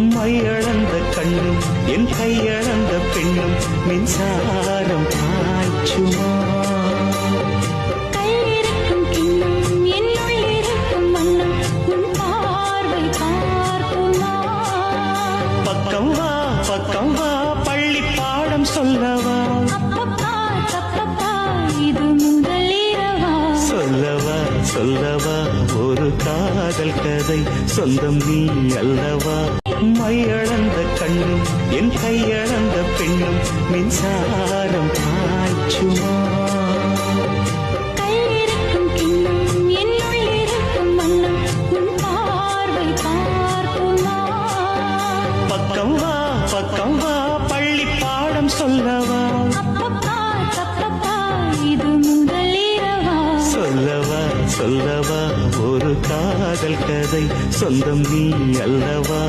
மையளந்த கண்ணும் என் கையளந்த பெண்ணும் மின்சாரம் பாய்ச்சுமா கையிருக்கும் கிண்ணம் என்னுள் இருக்கும் வண்ணம் உன் பார்வை பார்க்குமா பக்கம் வா பள்ளி பாடம் சொல்லவா அப்பப்பா தப்பப்பா இது முதல் இரவா சொல்லவா ஒரு காதல் கதை சொந்தம் நீ அல்லவா மையளந்த கண்ணும் என் கையளந்த பெண்ணும் மின்சாரம் பாய்ச்சுமா கையிருக்கும் கிண்ணம் என்னுள் இருக்கும் வண்ணம் உன் பார்வை பார்க்குமா பக்கம் வா பள்ளி பாடம் சொல்லவா அப்பப்பா தப்பப்பா இது முதல் இரவா சொல்லவா ஒரு காதல் கதை சொந்தம் நீ அல்லவா